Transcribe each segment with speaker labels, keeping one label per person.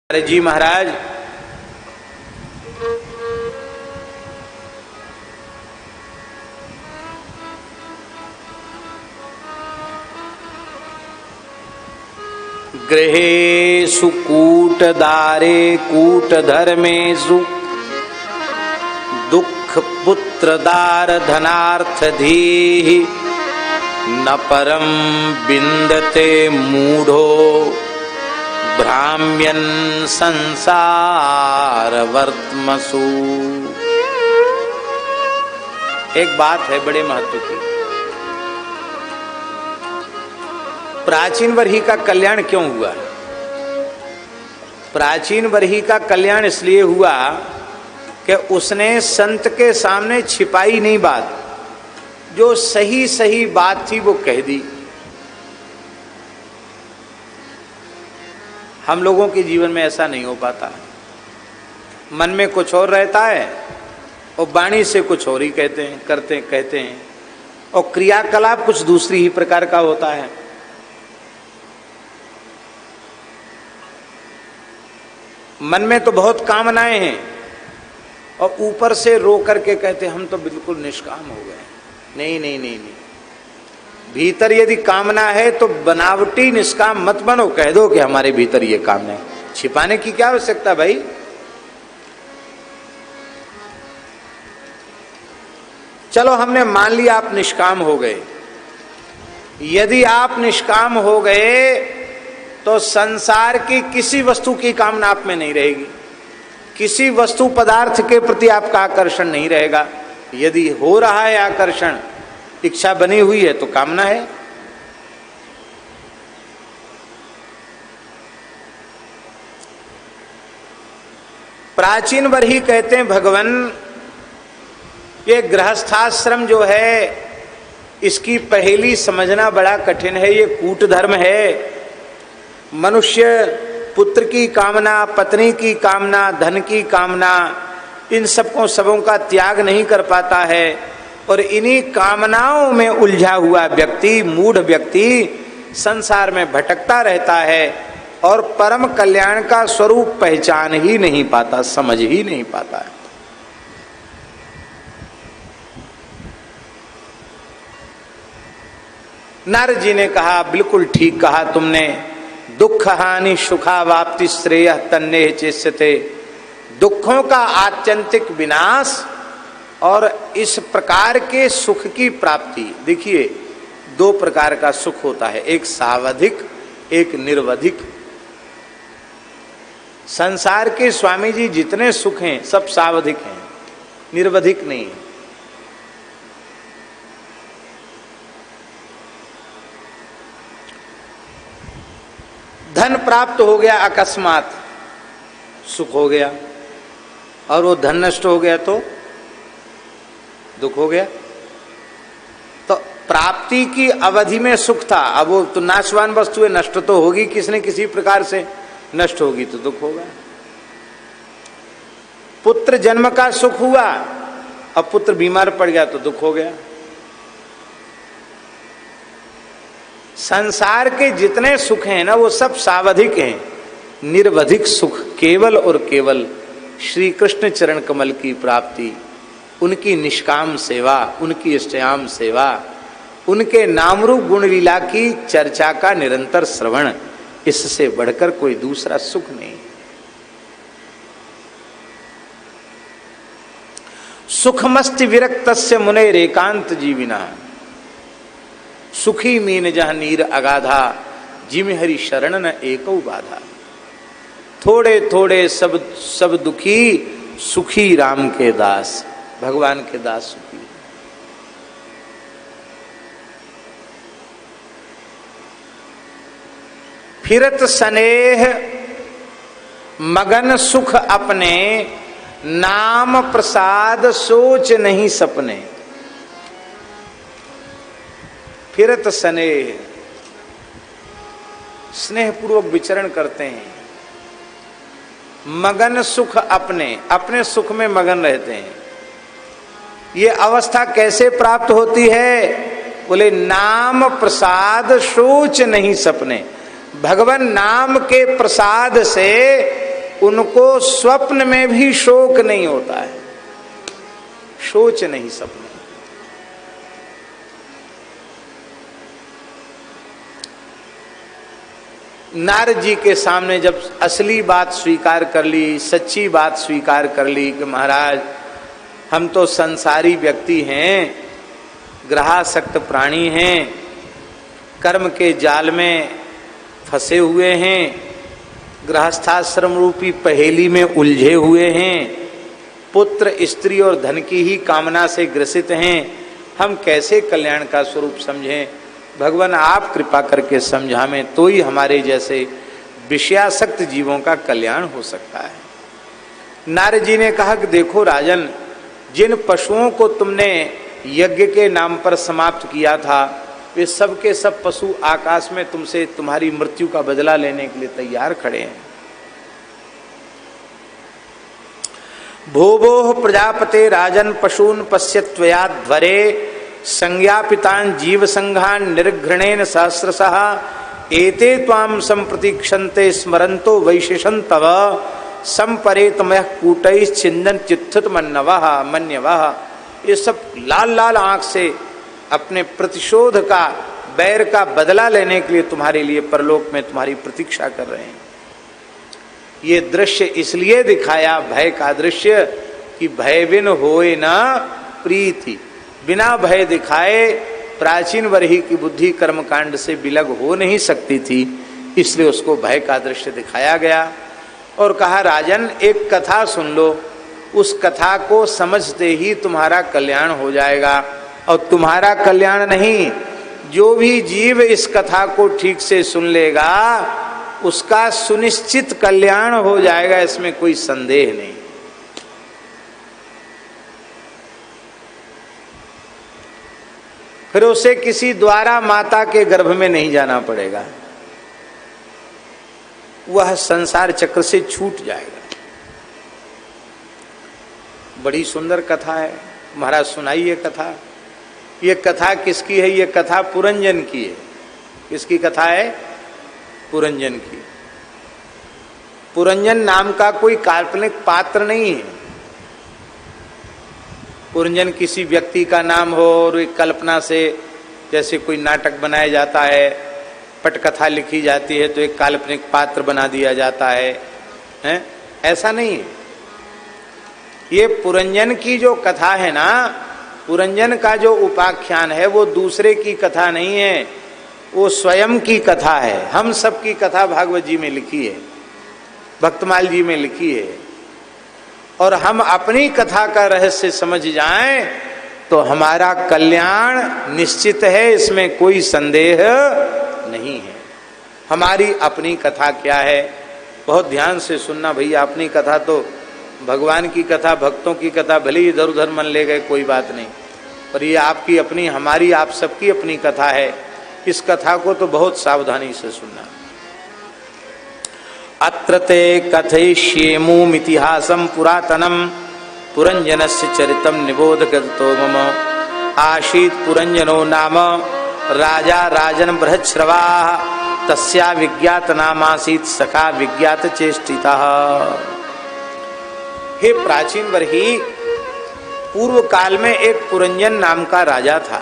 Speaker 1: अरे जी महाराज, गृहेषु कूटदारे कूटधर्मेषु दुख पुत्रदार धनार्थधीः न परम विन्दते मूढ़ो भ्राम्यन् संसार वर्त्मसु। एक बात है बड़े महत्व की। प्राचीन वर्ही का कल्याण क्यों हुआ? प्राचीन वर्ही का कल्याण इसलिए हुआ कि उसने संत के सामने छिपाई नहीं बात, जो सही सही बात थी वो कह दी। हम लोगों के जीवन में ऐसा नहीं हो पाता। मन में कुछ और रहता है और वाणी से कुछ और ही कहते हैं और क्रियाकलाप कुछ दूसरी ही प्रकार का होता है। मन में तो बहुत कामनाएं हैं और ऊपर से रो करके कहते हम तो बिल्कुल निष्काम हो गए। नहीं, भीतर यदि कामना है तो बनावटी निष्काम मत बनो, कह दो कि हमारे भीतर ये कामना है। छिपाने की क्या आवश्यकता भाई? चलो हमने मान लिया आप निष्काम हो गए। यदि आप निष्काम हो गए तो संसार की किसी वस्तु की कामना आप में नहीं रहेगी, किसी वस्तु पदार्थ के प्रति आपका आकर्षण नहीं रहेगा। यदि हो रहा है आकर्षण, इच्छा बनी हुई है तो कामना है। प्राचीन वर्ही कहते हैं भगवान, ये गृहस्थाश्रम जो है इसकी पहेली समझना बड़ा कठिन है। ये कूट धर्म है। मनुष्य पुत्र की कामना, पत्नी की कामना, धन की कामना, इन सबों का त्याग नहीं कर पाता है और इन्हीं कामनाओं में उलझा हुआ व्यक्ति, मूढ़ व्यक्ति संसार में भटकता रहता है और परम कल्याण का स्वरूप पहचान ही नहीं पाता, समझ ही नहीं पाता है। नारद जी ने कहा, बिल्कुल ठीक कहा तुमने, दुख हानि सुखावाप्ति श्रेय तन्नेह चेष्यते। दुखों का आत्यंतिक विनाश और इस प्रकार के सुख की प्राप्ति। देखिए, दो प्रकार का सुख होता है, एक सावधिक, एक निर्वधिक। संसार के स्वामी जी जितने सुख हैं सब सावधिक हैं, निर्वधिक नहीं है। धन प्राप्त हो गया अकस्मात, सुख हो गया, और वो धन नष्ट हो गया तो दुख हो गया। तो प्राप्ति की अवधि में सुख था, अब वो तो नाशवान वस्तु है, नष्ट तो होगी किसी न किसी प्रकार से, नष्ट होगी तो दुख होगा। पुत्र जन्म का सुख हुआ, अब पुत्र बीमार पड़ गया तो दुख हो गया। संसार के जितने सुख हैं ना वो सब सावधिक हैं। निर्वधिक सुख केवल और केवल श्री कृष्ण चरण कमल की प्राप्ति, उनकी निष्काम सेवा, उनकी इष्टयाम सेवा, उनके नामरूप गुण लीला की चर्चा का निरंतर श्रवण, इससे बढ़कर कोई दूसरा सुख नहीं। सुखमस्ति विरक्तस्य मुने रेकांत जीविना, सुखी मीन जह नीर अगाधा, जिम हरि शरण न एको बाधा। थोड़े थोड़े सब दुखी, सुखी राम के दास, भगवान के दास सुखी। फिरत स्नेह मगन सुख अपने, नाम प्रसाद सोच नहीं सपने। फिरत स्नेह, स्नेह पूर्वक विचरण करते हैं। मगन सुख अपने, अपने सुख में मगन रहते हैं। ये अवस्था कैसे प्राप्त होती है? बोले नाम प्रसाद सोच नहीं सपने। भगवान नाम के प्रसाद से उनको स्वप्न में भी शोक नहीं होता है, सोच नहीं सपने। नारद जी के सामने जब असली बात स्वीकार कर ली, सच्ची बात स्वीकार कर ली कि महाराज हम तो संसारी व्यक्ति हैं, ग्रहासक्त प्राणी हैं, कर्म के जाल में फंसे हुए हैं, गृहस्थाश्रम रूपी पहेली में उलझे हुए हैं, पुत्र स्त्री और धन की ही कामना से ग्रसित हैं, हम कैसे कल्याण का स्वरूप समझें? भगवान आप कृपा करके समझावें, तो ही हमारे जैसे विषयासक्त जीवों का कल्याण हो सकता है। नारद जी ने कहा कि देखो राजन, जिन पशुओं को तुमने यज्ञ के नाम पर समाप्त किया था, वे सब के सब पशु आकाश में तुमसे तुम्हारी मृत्यु का बदला लेने के लिए तैयार खड़े हैं। भूभोः प्रजापते राजन पशून पश्यत्वया ध्वरे संज्ञापितान जीव संघान निर्घृणेन सहस्रशः एते त्वाम संप्रतीक्षन्ते स्मरन्तो वैशेषं तव संपरेतमयः कूटैश्चिन्दन् चित्थित मन्यवः। ये सब लाल लाल आंख से अपने प्रतिशोध का, बैर का बदला लेने के लिए तुम्हारे लिए परलोक में तुम्हारी प्रतीक्षा कर रहे हैं। ये दृश्य इसलिए दिखाया, भय का दृश्य, कि भय बिन होए न प्रीति। बिना भय दिखाए प्राचीन वर्ही की बुद्धि कर्मकांड से विलग हो नहीं सकती थी, इसलिए उसको भय का दृश्य दिखाया गया। और कहा राजन एक कथा सुन लो, उस कथा को समझते ही तुम्हारा कल्याण हो जाएगा। और तुम्हारा कल्याण नहीं, जो भी जीव इस कथा को ठीक से सुन लेगा उसका सुनिश्चित कल्याण हो जाएगा, इसमें कोई संदेह नहीं। फिर उसे किसी द्वारा माता के गर्भ में नहीं जाना पड़ेगा, वह संसार चक्र से छूट जाएगा। बड़ी सुंदर कथा है महाराज, सुनाइए कथा। ये कथा किसकी है? ये कथा पुरंजन की है। किसकी कथा है? पुरंजन की। पुरंजन नाम का कोई काल्पनिक पात्र नहीं है। पुरंजन किसी व्यक्ति का नाम हो और एक कल्पना से, जैसे कोई नाटक बनाया जाता है, पटकथा लिखी जाती है तो एक काल्पनिक पात्र बना दिया जाता है? ऐसा नहीं है। ये पुरंजन की जो कथा है ना, पुरंजन का जो उपाख्यान है वो दूसरे की कथा नहीं है, वो स्वयं की कथा है। हम सब की कथा भागवत जी में लिखी है, भक्तमाल जी में लिखी है। और हम अपनी कथा का रहस्य समझ जाएं तो हमारा कल्याण निश्चित है, इसमें कोई संदेह नहीं है। हमारी अपनी कथा क्या है? बहुत ध्यान से सुनना भैया। अपनी कथा तो भगवान की कथा, भक्तों की कथा, भले ही इधर उधर मन ले गए कोई बात नहीं, पर ये आपकी अपनी, हमारी, आप सबकी अपनी कथा है। इस कथा को तो बहुत सावधानी से सुनना। अत्र ते कथयिष्येमुमितिहासं पुरातनं पुरंजनस्य चरितं निबोधगतो मम। आसीत् पुरंजनो नाम राजा राजन बृहच्छ्रवाः तस्या विज्ञात नामासीत् सखा विज्ञात चेष्टितः। हे प्राचीन वर्ही, पूर्व काल में एक पुरंजन नाम का राजा था,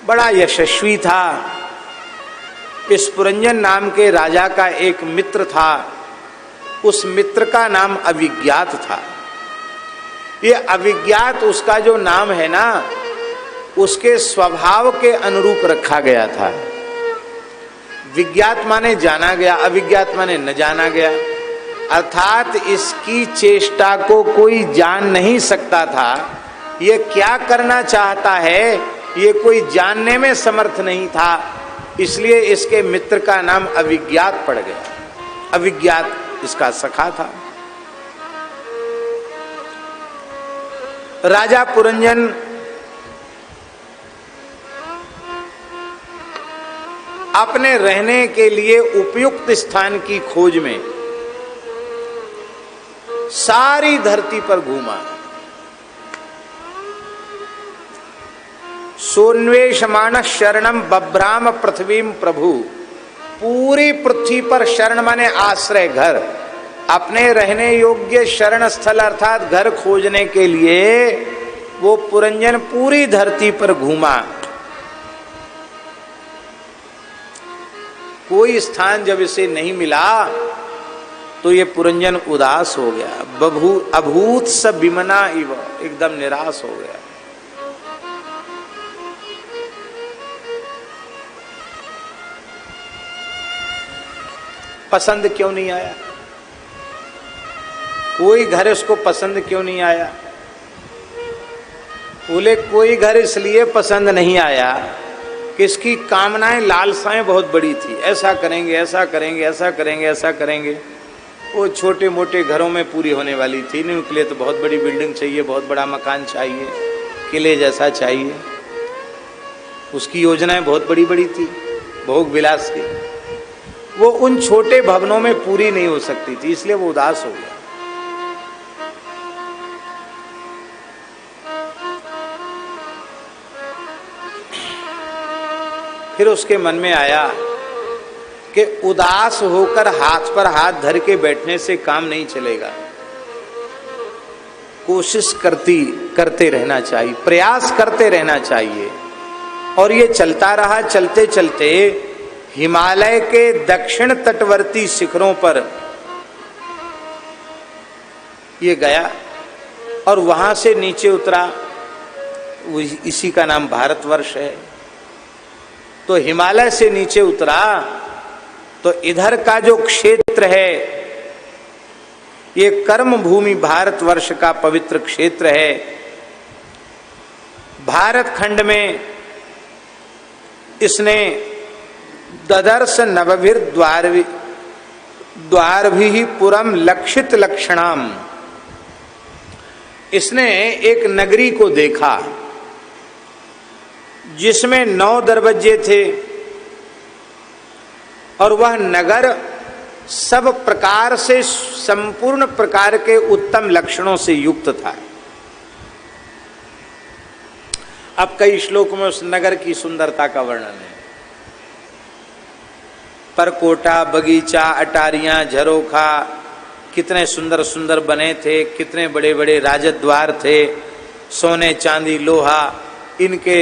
Speaker 1: बड़ा यशस्वी था। इस पुरंजन नाम के राजा का एक मित्र था, उस मित्र का नाम अविज्ञात था। ये अविज्ञात उसका जो नाम है ना, उसके स्वभाव के अनुरूप रखा गया था। विज्ञात माने जाना गया, अविज्ञात माने न जाना गया। अर्थात इसकी चेष्टा को कोई जान नहीं सकता था। ये क्या करना चाहता है ये कोई जानने में समर्थ नहीं था, इसलिए इसके मित्र का नाम अविज्ञात पड़ गया। अविज्ञात इसका सखा था। राजा पुरंजन अपने रहने के लिए उपयुक्त स्थान की खोज में सारी धरती पर घूमा। सोन्वेषमाण शरणम बभ्राम पृथ्वीम प्रभु पूरी पृथ्वी पर शरण माने आश्रय घर, अपने रहने योग्य शरण स्थल अर्थात घर खोजने के लिए वो पुरंजन पूरी धरती पर घूमा। कोई स्थान जब इसे नहीं मिला तो ये पुरंजन उदास हो गया। अभूत स विमना इव, एकदम निराश हो गया। पसंद क्यों नहीं आया? कोई घर उसको पसंद क्यों नहीं आया? बोले कोई घर इसलिए पसंद नहीं आया कि इसकी कामनाएं लालसाएं बहुत बड़ी थी, ऐसा करेंगे ऐसा करेंगे ऐसा करेंगे ऐसा करेंगे। वो छोटे मोटे घरों में पूरी होने वाली थी नहीं, उनके लिए तो बहुत बड़ी बिल्डिंग चाहिए, बहुत बड़ा मकान चाहिए, किले जैसा चाहिए। उसकी योजनाएं बहुत बड़ी बड़ी थी भोग विलास की, वो उन छोटे भवनों में पूरी नहीं हो सकती थी, इसलिए वो उदास हो गया। फिर उसके मन में आया कि उदास होकर हाथ पर हाथ धर के बैठने से काम नहीं चलेगा, कोशिश करते रहना चाहिए, प्रयास करते रहना चाहिए। और ये चलता रहा। चलते चलते हिमालय के दक्षिण तटवर्ती शिखरों पर ये गया और वहां से नीचे उतरा। इसी का नाम भारतवर्ष है। तो हिमालय से नीचे उतरा तो इधर का जो क्षेत्र है ये कर्म भूमि भारतवर्ष का पवित्र क्षेत्र है। भारत खंड में इसने ददर्श नवभिर द्वारभि पुरम लक्षित लक्षणाम, इसने एक नगरी को देखा जिसमें 9 दरवाजे थे और वह नगर सब प्रकार से संपूर्ण प्रकार के उत्तम लक्षणों से युक्त था। अब कई श्लोकों में उस नगर की सुंदरता का वर्णन है। परकोटा, बगीचा, अटारियां, झरोखा कितने सुंदर सुंदर बने थे, कितने बड़े बड़े राजद्वार थे, सोने चांदी लोहा इनके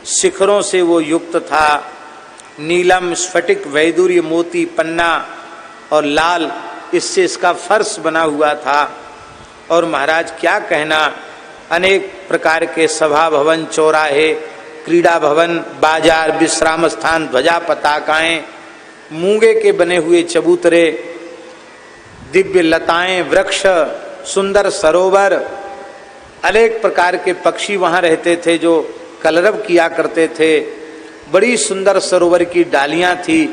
Speaker 1: शिखरों से वो युक्त था। नीलम स्फटिक वैदुर्य मोती पन्ना और लाल इससे इसका फर्श बना हुआ था। और महाराज क्या कहना, अनेक प्रकार के सभा भवन, चौराहे, क्रीड़ा भवन, बाजार, विश्राम स्थान, ध्वजा पताकाएं, मूंगे के बने हुए चबूतरे, दिव्य लताएं, वृक्ष, सुंदर सरोवर, अनेक प्रकार के पक्षी वहां रहते थे जो कलरव किया करते थे। बड़ी सुंदर सरोवर की डालियां थी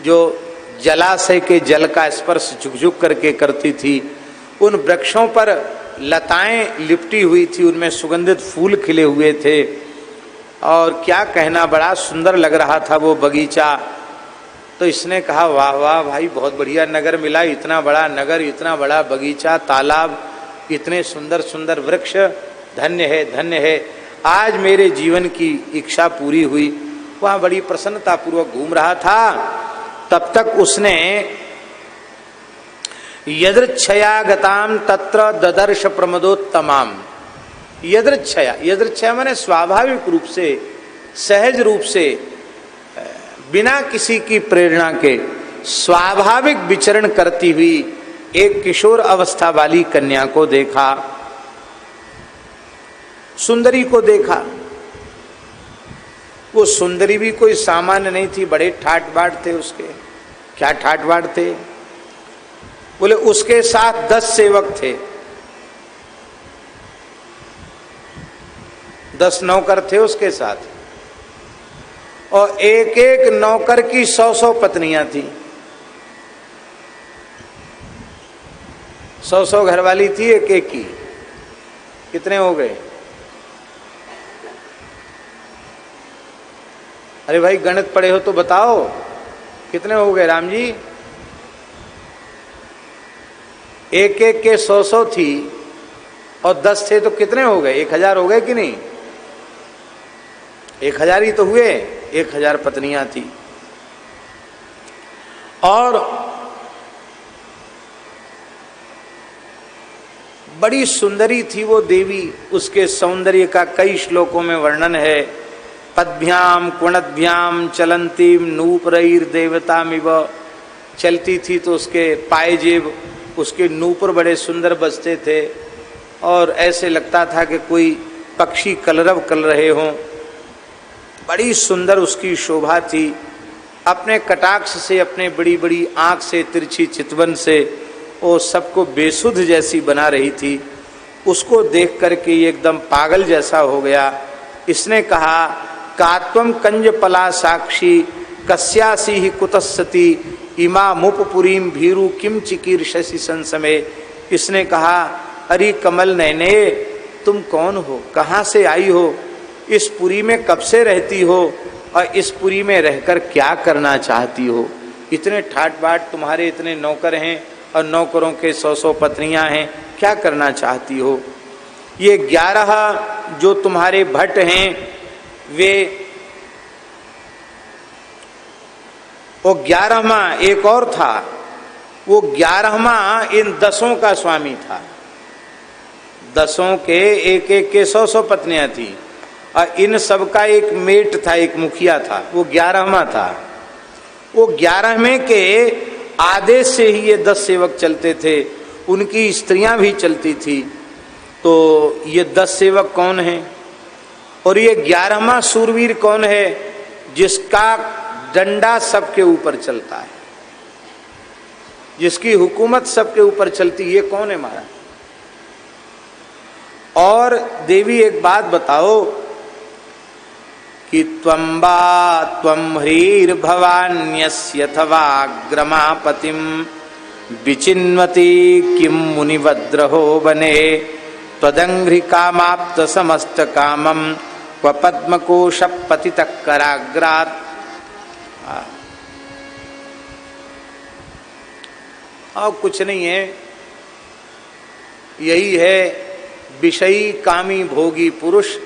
Speaker 1: जो जलाशय के जल का स्पर्श झुकझुक करके करती थी। उन वृक्षों पर लताएं लिपटी हुई थी, उनमें सुगंधित फूल खिले हुए थे। और क्या कहना, बड़ा सुंदर लग रहा था वो बगीचा। तो इसने कहा वाह वाह भाई, बहुत बढ़िया नगर मिला, इतना बड़ा नगर, इतना बड़ा बगीचा, तालाब, इतने सुंदर सुंदर वृक्ष, धन्य है धन्य है, आज मेरे जीवन की इच्छा पूरी हुई। वह बड़ी प्रसन्नता पूर्वक घूम रहा था। तब तक उसने यदृच्छया गताम तत्र ददर्श प्रमदोत्तमाम। यदृच्छया माने स्वाभाविक रूप से, सहज रूप से, बिना किसी की प्रेरणा के स्वाभाविक विचरण करती हुई एक किशोर अवस्था वाली कन्या को देखा, सुंदरी को देखा। वो सुंदरी भी कोई सामान्य नहीं थी, बड़े ठाट बाट थे उसके। क्या ठाट बाट थे? बोले उसके साथ 10 सेवक थे, 10 नौकर थे उसके साथ, और एक एक नौकर की 100-100 पत्नियां थी। 100-100 घरवाली थी एक एक की। कितने हो गए? अरे भाई गणित पढ़े हो तो बताओ कितने हो गए राम जी? एक एक के 100-100 थी और 10 थे तो कितने हो गए? 1000 हो गए कि नहीं? 1000 ही तो हुए। 1000 पत्नियां थी। और बड़ी सुंदरी थी वो देवी, उसके सौंदर्य का कई श्लोकों में वर्णन है। पद्भ्याम कुणद्भ्याम चलंतीम नूपुरैर देवतामिव, चलती थी तो उसके पायजेब, उसके नूपुर बड़े सुंदर बजते थे और ऐसे लगता था कि कोई पक्षी कलरव कर रहे हों। बड़ी सुंदर उसकी शोभा थी। अपने कटाक्ष से, अपने बड़ी बड़ी आँख से, तिरछी चितवन से वो सबको बेसुध जैसी बना रही थी। उसको देख करके ये एकदम पागल जैसा हो गया। इसने कहा, कात्वम कंज पला साक्षी कस्यासी ही कुतस्सती इमा मुपपुरीम भीरु किम चिकीर्षसि संसमे। इसने कहा, अरे कमल नयने, तुम कौन हो, कहाँ से आई हो, इस पुरी में कब से रहती हो और इस पुरी में रहकर क्या करना चाहती हो। इतने ठाट बाट तुम्हारे इतने नौकर हैं और नौकरों के 100 पत्नियां हैं, क्या करना चाहती हो। ये 11 जो तुम्हारे भट्ट हैं वो 11वां एक और था, वो 11वां इन 10 का स्वामी था। 10 के एक एक के 100 पत्नियां थी और इन सब का एक मेट था, एक मुखिया था, वो 11वां था। वो 11वें के आदेश से ही ये 10 सेवक चलते थे, उनकी स्त्रियां भी चलती थी। तो ये 10 सेवक कौन हैं और ये 11वां सूरवीर कौन है जिसका डंडा सबके ऊपर चलता है, जिसकी हुकूमत सबके ऊपर चलती, ये कौन है महाराज। और देवी एक बात बताओ कि त्वम्बा त्वं ह्रीर्भवान्यस्यथवाग्रमापतिं विचिन्वती किं मुनिवद्रहो बने त्वदंघ्रिकामाप्त समस्त कामं क्व पद्मकोश पतितः कराग्रात्। और कुछ नहीं है, यही है विषयी कामी भोगी पुरुष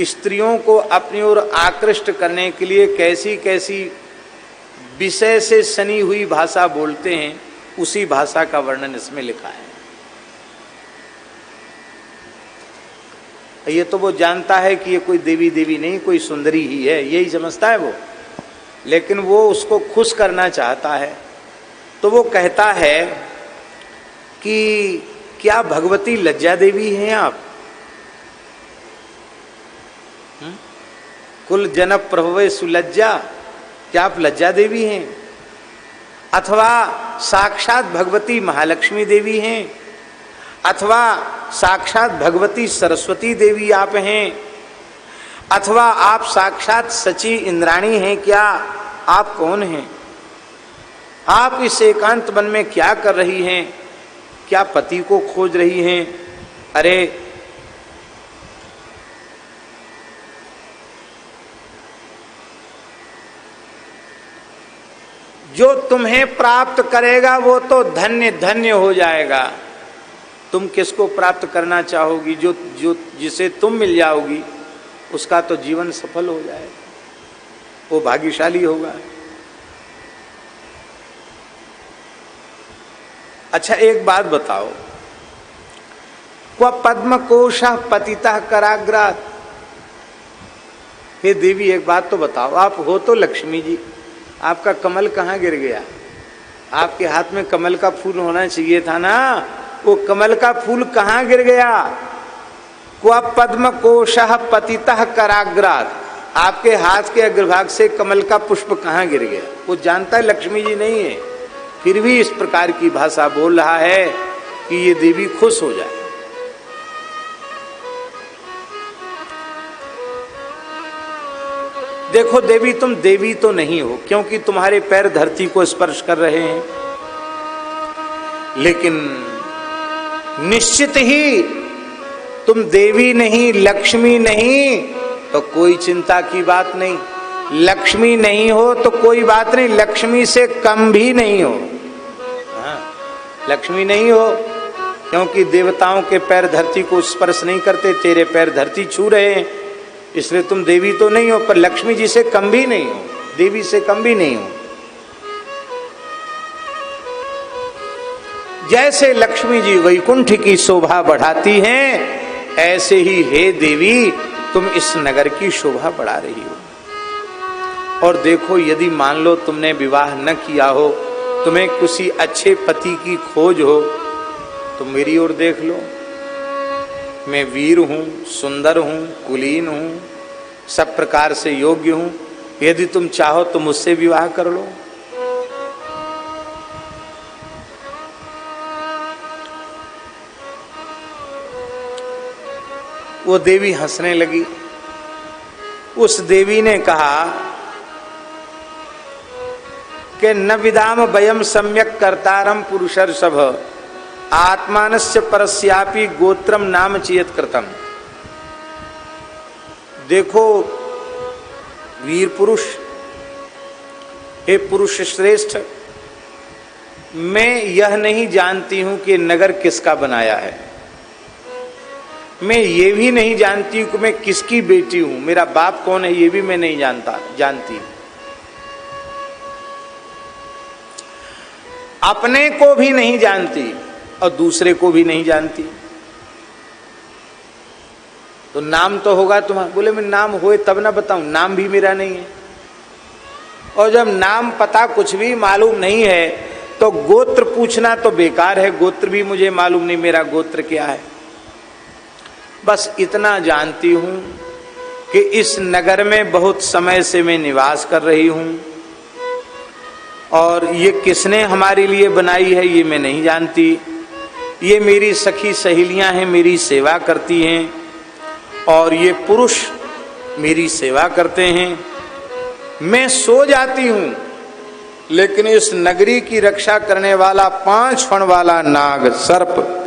Speaker 1: स्त्रियों को अपनी ओर आकृष्ट करने के लिए कैसी कैसी विषय से सनी हुई भाषा बोलते हैं, उसी भाषा का वर्णन इसमें लिखा है। ये तो वो जानता है कि ये कोई देवी देवी नहीं, कोई सुंदरी ही है, यही समझता है वो, लेकिन वो उसको खुश करना चाहता है। तो वो कहता है कि क्या भगवती लज्जा देवी हैं आप? कुल जन प्रभवे सुलज्जा, क्या आप लज्जा देवी हैं अथवा साक्षात भगवती महालक्ष्मी देवी हैं अथवा साक्षात भगवती सरस्वती देवी आप हैं अथवा आप साक्षात सची इंद्राणी हैं, क्या आप कौन हैं? आप इस एकांत वन में क्या कर रही हैं? क्या पति को खोज रही हैं? अरे जो तुम्हें प्राप्त करेगा वो तो धन्य धन्य हो जाएगा। तुम किसको प्राप्त करना चाहोगी? जो जो जिसे तुम मिल जाओगी उसका तो जीवन सफल हो जाएगा, वो भाग्यशाली होगा। अच्छा एक बात बताओ, क्व पद्मकोशः पतितः कराग्रात्। हे देवी एक बात तो बताओ, आप हो तो लक्ष्मी जी, आपका कमल कहाँ गिर गया? आपके हाथ में कमल का फूल होना चाहिए था ना, वो कमल का फूल कहाँ गिर गया? क्व पद्मकोशः पतितः कराग्रात्। आपके हाथ के अग्रभाग से कमल का पुष्प कहाँ गिर गया? वो जानता है लक्ष्मी जी नहीं है, फिर भी इस प्रकार की भाषा बोल रहा है कि ये देवी खुश हो जाए। देखो देवी, तुम देवी तो नहीं हो क्योंकि तुम्हारे पैर धरती को स्पर्श कर रहे हैं, लेकिन निश्चित ही तुम देवी नहीं, लक्ष्मी नहीं तो कोई चिंता की बात नहीं। लक्ष्मी नहीं हो तो कोई बात नहीं, लक्ष्मी से कम भी नहीं हो। लक्ष्मी नहीं हो क्योंकि देवताओं के पैर धरती को स्पर्श नहीं करते, तेरे पैर धरती छू रहे हैं, इसलिए तुम देवी तो नहीं हो, पर लक्ष्मी जी से कम भी नहीं हो, देवी से कम भी नहीं हो। जैसे लक्ष्मी जी वैकुंठ की शोभा बढ़ाती हैं, ऐसे ही हे देवी तुम इस नगर की शोभा बढ़ा रही हो। और देखो, यदि मान लो तुमने विवाह न किया हो, तुम्हें किसी अच्छे पति की खोज हो, तो मेरी ओर देख लो। मैं वीर हूं, सुंदर हूं, कुलीन हूं, सब प्रकार से योग्य हूं। यदि तुम चाहो तो मुझसे विवाह कर लो। वो देवी हंसने लगी। उस देवी ने कहा कि न विदाम वयम सम्यक कर्तारम पुरुषर्षभ आत्मानस्य परस्यापि गोत्रम नाम चेत कृतम। देखो वीर पुरुष, हे पुरुष श्रेष्ठ, मैं यह नहीं जानती हूं कि नगर किसका बनाया है। मैं ये भी नहीं जानती हूं कि मैं किसकी बेटी हूं, मेरा बाप कौन है ये भी मैं नहीं जानती। अपने को भी नहीं जानती और दूसरे को भी नहीं जानती। तो नाम तो होगा तुम्हारा। बोले मैं नाम होए तब ना बताऊं, नाम भी मेरा नहीं है। और जब नाम पता कुछ भी मालूम नहीं है तो गोत्र पूछना तो बेकार है। गोत्र भी मुझे मालूम नहीं मेरा गोत्र क्या है। बस इतना जानती हूं कि इस नगर में बहुत समय से मैं निवास कर रही हूं, और ये किसने हमारे लिए बनाई है ये मैं नहीं जानती। ये मेरी सखी सहेलियां हैं, मेरी सेवा करती हैं, और ये पुरुष मेरी सेवा करते हैं। मैं सो जाती हूं, लेकिन इस नगरी की रक्षा करने वाला 5 फण वाला नाग सर्प,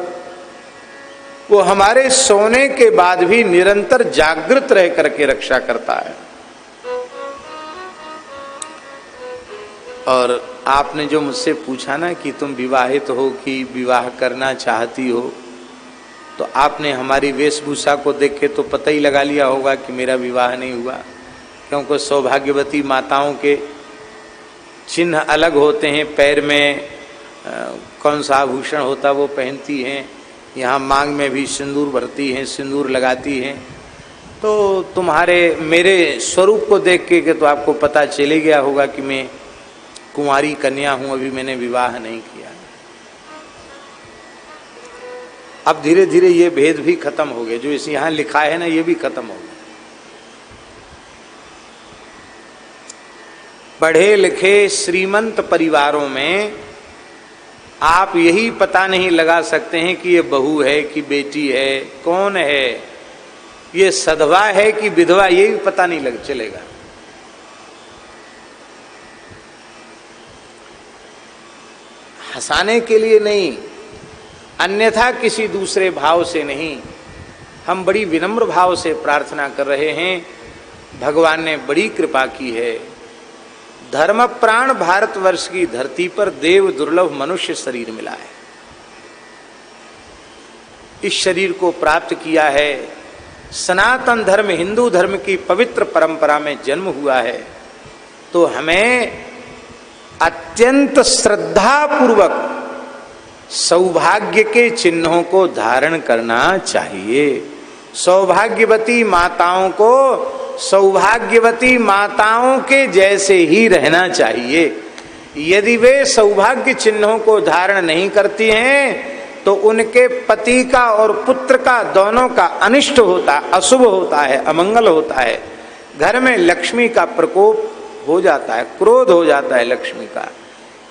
Speaker 1: वो हमारे सोने के बाद भी निरंतर जागृत रह करके रक्षा करता है। और आपने जो मुझसे पूछा ना कि तुम विवाहित हो कि विवाह करना चाहती हो, तो आपने हमारी वेशभूषा को देख के तो पता ही लगा लिया होगा कि मेरा विवाह नहीं हुआ, क्योंकि सौभाग्यवती माताओं के चिन्ह अलग होते हैं। पैर में कौन सा आभूषण होता वो पहनती हैं, यहाँ मांग में भी सिंदूर भरती हैं, सिंदूर लगाती हैं। तो तुम्हारे मेरे स्वरूप को देख के तो आपको पता चले गया होगा कि मैं कुंवारी कन्या हूं, अभी मैंने विवाह नहीं किया। अब धीरे धीरे ये भेद भी खत्म हो गए, जो इस यहां लिखा है ना ये भी खत्म हो गया। पढ़े लिखे श्रीमंत परिवारों में आप यही पता नहीं लगा सकते हैं कि ये बहू है कि बेटी है, कौन है, ये सधवा है कि विधवा, ये भी पता नहीं लग चलेगा। हंसाने के लिए नहीं, अन्यथा किसी दूसरे भाव से नहीं, हम बड़ी विनम्र भाव से प्रार्थना कर रहे हैं। भगवान ने बड़ी कृपा की है। धर्म प्राण भारतवर्ष की धरती पर देव दुर्लभ मनुष्य शरीर मिला है। इस शरीर को प्राप्त किया है, सनातन धर्म हिंदू धर्म की पवित्र परंपरा में जन्म हुआ है। तो हमें अत्यंत श्रद्धा पूर्वक सौभाग्य के चिन्हों को धारण करना चाहिए। सौभाग्यवती माताओं को सौभाग्यवती माताओं के जैसे ही रहना चाहिए। यदि वे सौभाग्य चिन्हों को धारण नहीं करती हैं तो उनके पति का और पुत्र का दोनों का अनिष्ट होता, अशुभ होता है, अमंगल होता है। घर में लक्ष्मी का प्रकोप हो जाता है, क्रोध हो जाता है लक्ष्मी का।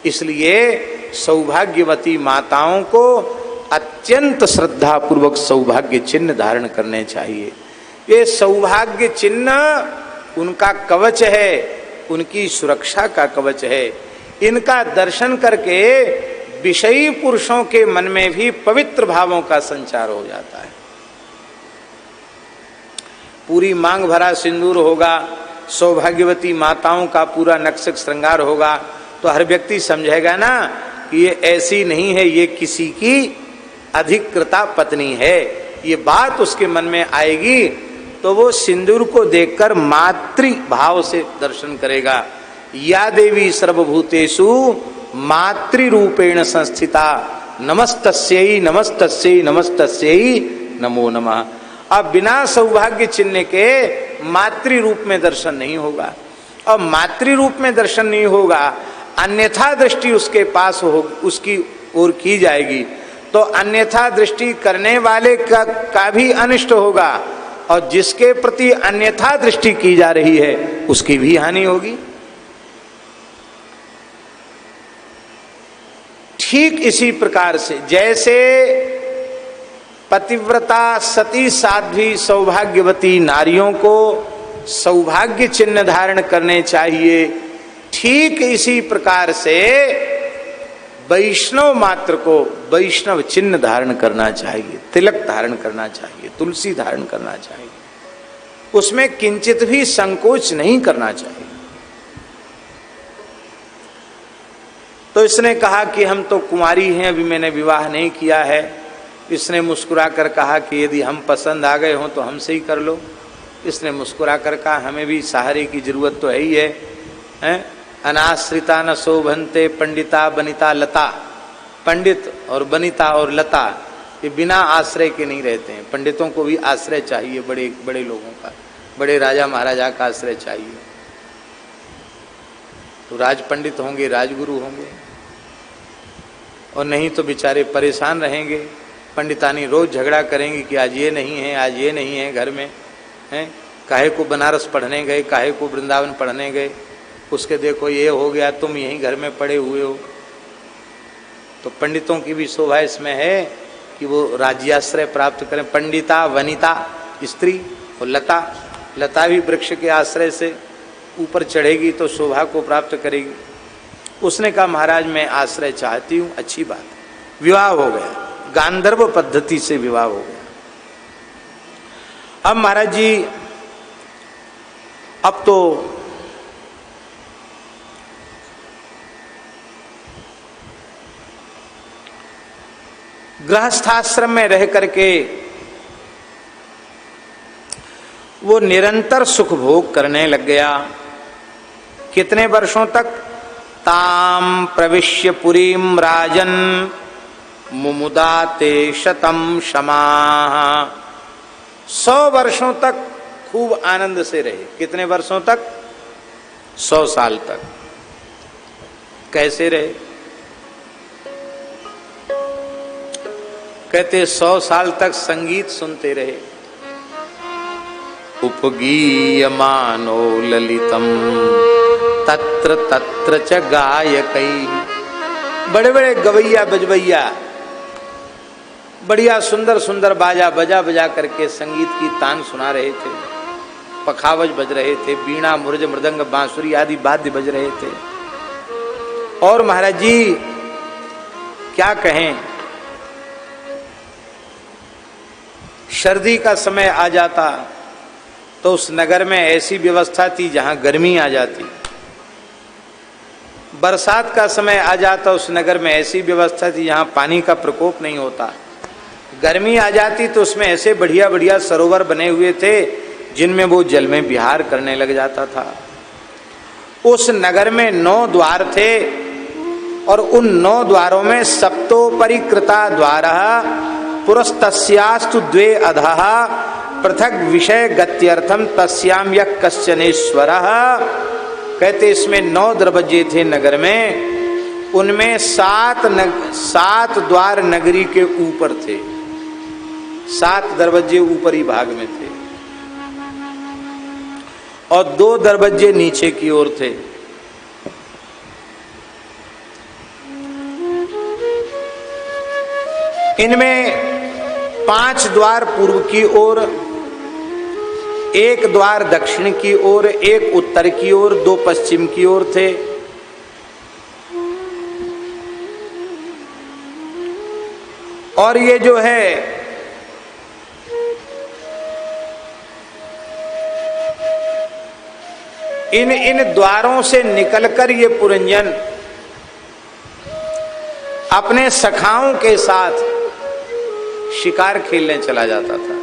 Speaker 1: इसलिए सौभाग्यवती माताओं को अत्यंत श्रद्धा पूर्वक सौभाग्य चिन्ह धारण करने चाहिए। ये सौभाग्य चिन्ह उनका कवच है, उनकी सुरक्षा का कवच है। इनका दर्शन करके विषयी पुरुषों के मन में भी पवित्र भावों का संचार हो जाता है। पूरी मांग भरा सिंदूर होगा, सौभाग्यवती माताओं का पूरा नक्शक श्रृंगार होगा, तो हर व्यक्ति समझेगा ना कि ये ऐसी नहीं है, ये किसी की अधिकृता पत्नी है। ये बात उसके मन में आएगी तो वो सिंदूर को देखकर मातृ भाव से दर्शन करेगा। या देवी सर्वभूतेषु मातृ रूपेण संस्थिता नमस्तस्यै नमस्तस्यै नमस्तस्यै नमो नमः। अब बिना सौभाग्य चिन्ह के मातृ रूप में दर्शन नहीं होगा, और मातृ रूप में दर्शन नहीं होगा, अन्यथा दृष्टि उसके पास हो, उसकी ओर की जाएगी, तो अन्यथा दृष्टि करने वाले का भी अनिष्ट होगा, और जिसके प्रति अन्यथा दृष्टि की जा रही है उसकी भी हानि होगी। ठीक इसी प्रकार से जैसे पतिव्रता सती साध्वी सौभाग्यवती नारियों को सौभाग्य चिन्ह धारण करने चाहिए, ठीक इसी प्रकार से वैष्णव मात्र को वैष्णव चिन्ह धारण करना चाहिए, तिलक धारण करना चाहिए, तुलसी धारण करना चाहिए, उसमें किंचित भी संकोच नहीं करना चाहिए। तो इसने कहा कि हम तो कुंवारी हैं, अभी मैंने विवाह नहीं किया है। इसने मुस्कुरा कर कहा कि यदि हम पसंद आ गए हों तो हमसे ही कर लो। इसने मुस्कुरा कर कहा हमें भी सहारे की जरूरत तो है ही है, हैं? अनाश्रिता न शोभन्ते पंडिता बनिता लता। पंडित और बनिता और लता ये बिना आश्रय के नहीं रहते हैं। पंडितों को भी आश्रय चाहिए, बड़े बड़े लोगों का, बड़े राजा महाराजा का आश्रय चाहिए। तो राज पंडित होंगे, राजगुरु होंगे, और नहीं तो बेचारे परेशान रहेंगे। पंडितानी रोज झगड़ा करेंगे कि आज ये नहीं है, आज ये नहीं है घर में, हैं? काहे को बनारस पढ़ने गए, काहे को वृंदावन पढ़ने गए, उसके देखो ये हो गया, तुम यहीं घर में पड़े हुए हो। तो पंडितों की भी शोभा इसमें है कि वो राज्याश्रय प्राप्त करें। पंडिता वनिता स्त्री और लता, लता भी वृक्ष के आश्रय से ऊपर चढ़ेगी तो शोभा को प्राप्त करेगी। उसने कहा महाराज मैं आश्रय चाहती हूँ, अच्छी बात। विवाह हो गया, गांधर्व पद्धति से विवाह हो गया। अब महाराज जी अब तो गृहस्थाश्रम में रह करके वो निरंतर सुख भोग करने लग गया। कितने वर्षों तक? ताम प्रविश्य पुरीम राजन मुमुदाते शतम क्षमा। 100 वर्षों तक खूब आनंद से रहे। कितने वर्षों तक? 100 साल तक। कैसे रहे? कहते 100 साल तक संगीत सुनते रहे। उपगीयमानो ललितम तत्र तत्र च गायकै। बड़े बड़े गवैया बजवैया बढ़िया सुंदर सुंदर बाजा बजा बजा करके संगीत की तान सुना रहे थे, पखावज बज रहे थे, बीणा मुरज मृदंग बांसुरी आदि वाद्य बज रहे थे। और महाराज जी क्या कहें, सर्दी का समय आ जाता तो उस नगर में ऐसी व्यवस्था थी जहां गर्मी आ जाती। बरसात का समय आ जाता उस नगर में ऐसी व्यवस्था थी जहां पानी का प्रकोप नहीं होता। गर्मी आ जाती तो उसमें ऐसे बढ़िया बढ़िया सरोवर बने हुए थे जिनमें वो जल में विहार करने लग जाता था। उस नगर में 9 द्वार थे और उन 9 द्वारों में सप्तोपरिकृता द्वारः पुरस्तस्यास्तु 2 अधः पृथक विषय गत्यर्थम तस्याम यः कश्चनेश्वरः। कहते इसमें 9 दरवाजे थे नगर में, उनमें 7 द्वार नगरी के ऊपर थे, 7 दरवाजे ऊपरी भाग में थे और 2 दरवाजे नीचे की ओर थे। इनमें 5 द्वार पूर्व की ओर, 1 द्वार दक्षिण की ओर, 1 उत्तर की ओर, 2 पश्चिम की ओर थे। और ये जो है इन द्वारों से निकलकर ये पुरंजन अपने सखाओं के साथ शिकार खेलने चला जाता था।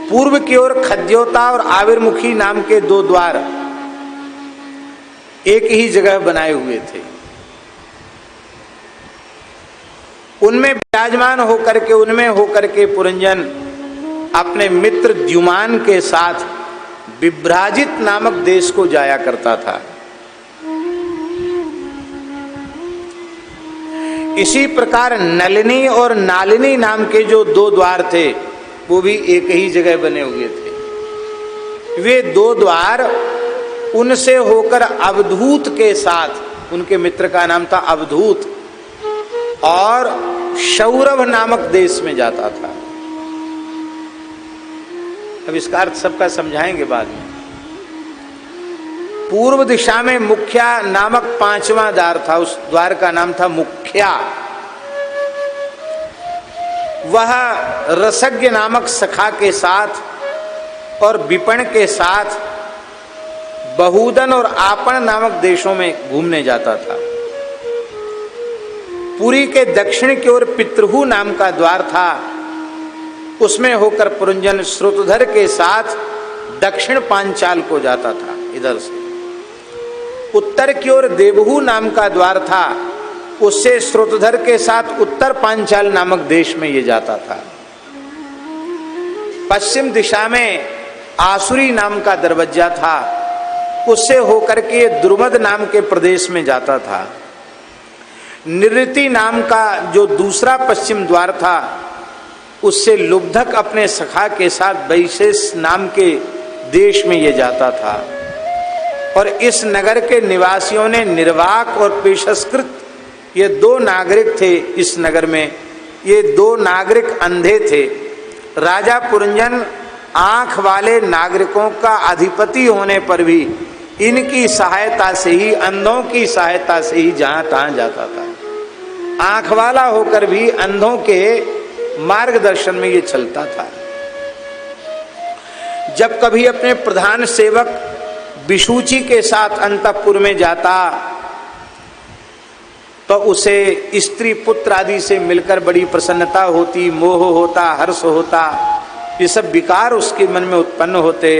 Speaker 1: पूर्व की ओर खद्योता और आविर्मुखी नाम के 2 द्वार एक ही जगह बनाए हुए थे। उनमें विराजमान होकर के पुरंजन अपने मित्र द्युमान के साथ विभ्राजित नामक देश को जाया करता था। इसी प्रकार नलिनी और नालिनी नाम के जो दो द्वार थे वो भी एक ही जगह बने हुए थे। वे दो द्वार उनसे होकर अवधूत के साथ, उनके मित्र का नाम था अवधूत, और सौरभ नामक देश में जाता था। अब इसका अर्थ सबका समझाएंगे बाद में। पूर्व दिशा में मुख्या नामक पांचवा द्वार था, उस द्वार का नाम था मुख्या। वह रसज्ञ नामक सखा के साथ और विपण के साथ बहुदन और आपण नामक देशों में घूमने जाता था। पुरी के दक्षिण की ओर पितृहु नाम का द्वार था, उसमें होकर पुरंजन श्रुतधर के साथ दक्षिण पांचाल को जाता था। इधर से उत्तर की ओर देवहू नाम का द्वार था, उससे श्रुतधर के साथ उत्तर पांचाल नामक देश में ये जाता था। पश्चिम दिशा में आसुरी नाम का दरवाजा था, उससे होकर के द्रुमद नाम के प्रदेश में जाता था। निवृत्ति नाम का जो दूसरा पश्चिम द्वार था, उससे लुब्धक अपने सखा के साथ वैशेष नाम के देश में ये जाता था। और इस नगर के निवासियों ने निर्वाक और पेशस्कृत, ये दो नागरिक थे इस नगर में, ये दो नागरिक अंधे थे। राजा पुरंजन आंख वाले नागरिकों का अधिपति होने पर भी इनकी सहायता से ही, अंधों की सहायता से ही जहां तहां जाता था। आंख वाला होकर भी अंधों के मार्गदर्शन में ये चलता था। जब कभी अपने प्रधान सेवक विशुचि के साथ अंतःपुर में जाता तो उसे स्त्री पुत्र आदि से मिलकर बड़ी प्रसन्नता होती, मोह होता, हर्ष होता, ये सब विकार उसके मन में उत्पन्न होते।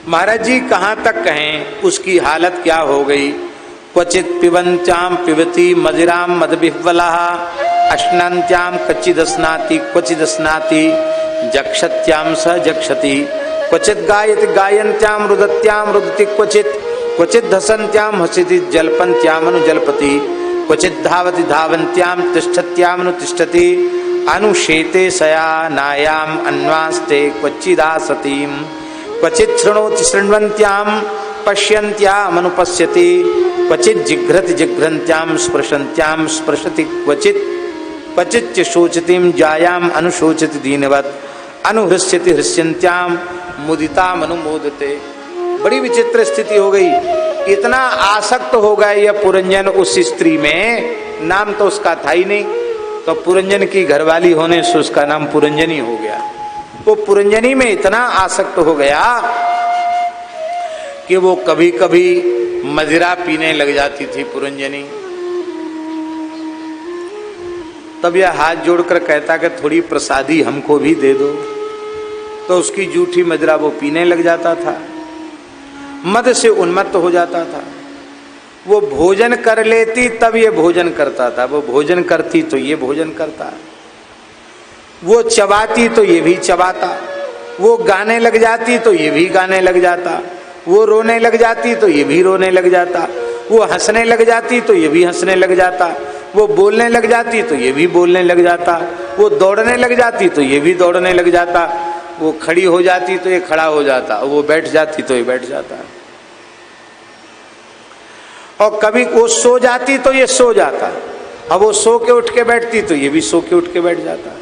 Speaker 1: महाराज जी कहां तक कहें उसकी हालत क्या हो गई। क्वचित पिबंत्याम पिबती मदिराम मदविह्वलः अश्नन्त्याम कच्चिदस्नाति क्वचिदस्नाति जक्षत्याम स जक्षति क्वचित गायति गायन्त्याम रुदत्याम रुदति क्वचित धसन्त्याम हसति जल्पन्त्याम अनुजल्पति क्वचित धावति धावन्त्याम तिष्ठत्याम अनुतिष्ठति अनुशेते शयानायाम अन्वास्ते क्वचिदासतीम क्वचित शृणोति शृण्वन्त्याम पश्यन्त्याम अनुपश्यति क्वचित जिघ्रति जिघ्रन्त्याम स्पृशन्त्याम स्पृशति क्वचित शोचतीम जायाम अनुशोचति दीनवत् अनुहृष्यति हृष्यन्त्याम मुदिताम अनुमोदते। बड़ी विचित्र स्थिति हो गई। इतना आसक्त हो गया यह पुरंजन उस स्त्री में, नाम तो उसका था ही नहीं, तो पुरंजन की घरवाली होने से उसका नाम पुरंजनी हो गया। वो पुरंजनी में इतना आसक्त हो गया कि वो कभी कभी मदिरा पीने लग जाती थी पुरंजनी। तब यह हाथ जोड़कर कहता कि थोड़ी प्रसादी हमको भी दे दो, तो उसकी जूठी मदिरा वो पीने लग जाता था, मद से उन्मत्त हो जाता था। वो भोजन कर लेती तब ये भोजन करता था, वो भोजन करती तो ये भोजन करता, वो चबाती तो ये भी चबाता, वो गाने लग जाती तो ये भी गाने लग जाता, वो रोने लग जाती तो ये भी रोने लग जाता, वो हंसने लग जाती तो ये भी हंसने लग जाता, वो बोलने लग जाती तो ये भी बोलने लग जाता, वो दौड़ने लग जाती तो ये भी दौड़ने लग जाता, वो खड़ी हो जाती तो ये खड़ा हो जाता, वो बैठ जाती तो ये बैठ जाता, और कभी वो सो जाती तो ये सो जाता, अब वो सो के उठ के बैठती तो ये भी सो के उठ के बैठ जाता,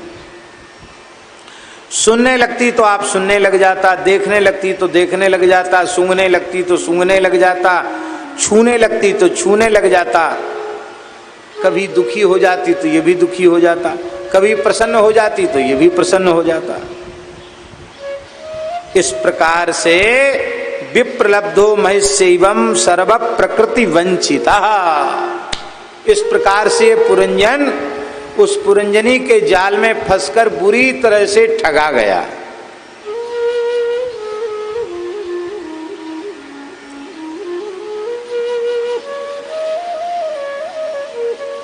Speaker 1: सुनने लगती तो आप सुनने लग जाता, देखने लगती तो देखने लग जाता, सूंघने लगती तो सूंघने लग जाता, छूने लगती तो छूने लग जाता। कभी दुखी हो जाती तो ये भी दुखी हो जाता, कभी प्रसन्न हो जाती तो ये भी प्रसन्न हो जाता। इस प्रकार से विप्रलब्धो महिषैवं सर्व प्रकृति वंचिता। इस प्रकार से पुरंजन उस पुरंजनी के जाल में फंसकर बुरी तरह से ठगा गया।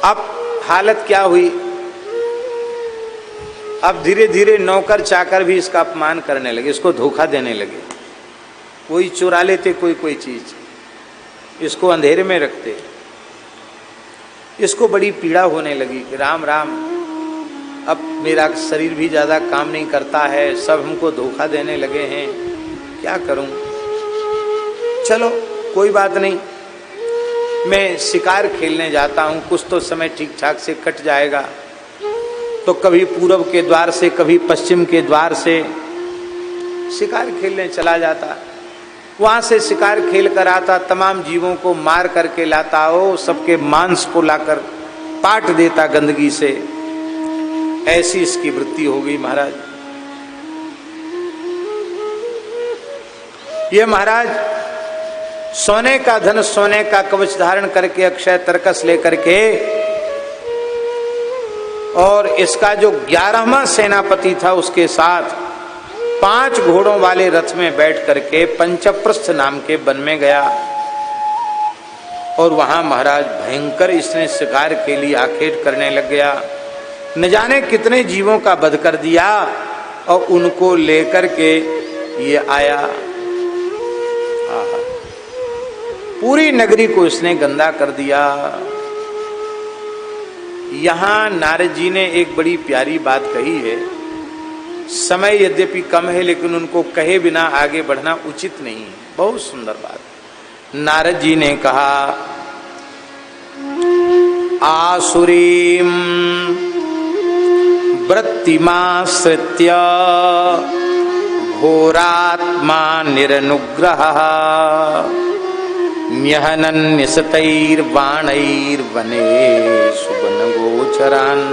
Speaker 1: अब हालत क्या हुई, अब धीरे धीरे नौकर चाकर भी इसका अपमान करने लगे, इसको धोखा देने लगे। कोई चुरा लेते कोई चीज, इसको अंधेरे में रखते। इसको बड़ी पीड़ा होने लगी कि राम राम, अब मेरा शरीर भी ज्यादा काम नहीं करता है, सब हमको धोखा देने लगे हैं, क्या करूं। चलो कोई बात नहीं, मैं शिकार खेलने जाता हूं, कुछ तो समय ठीक ठाक से कट जाएगा। तो कभी पूरब के द्वार से, कभी पश्चिम के द्वार से शिकार खेलने चला जाता। वहां से शिकार खेल कर आता, तमाम जीवों को मार करके लाता हो, सबके मांस को लाकर पाट देता गंदगी से। ऐसी इसकी वृत्ति हो गई महाराज। ये महाराज सोने का धन, सोने का कवच धारण करके, अक्षय तरकस लेकर के, और इसका जो 11वां सेनापति था उसके साथ 5 घोड़ों वाले रथ में बैठ करके पंचप्रस्थ नाम के वन में गया। और वहां महाराज भयंकर इसने शिकार के लिए आखेट करने लग गया। न जाने कितने जीवों का वध कर दिया और उनको लेकर के ये आया। पूरी नगरी को इसने गंदा कर दिया। यहां नारद जी ने एक बड़ी प्यारी बात कही है। समय यद्यपि कम है लेकिन उनको कहे बिना आगे बढ़ना उचित नहीं है। बहुत सुंदर बात। नारद जी ने कहा, आसुरीम वृत्तिमाश्रित्य घोरात्मा निरनुग्रह न्यहनन्यसतैर्वाणैर्वने सुवनगोचरान्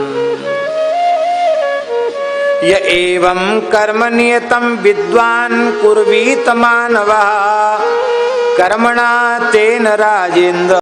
Speaker 1: य एवं कर्म नियतं विद्वान् कुर्वीत मानवः कर्मणा तेन राजेन्द्र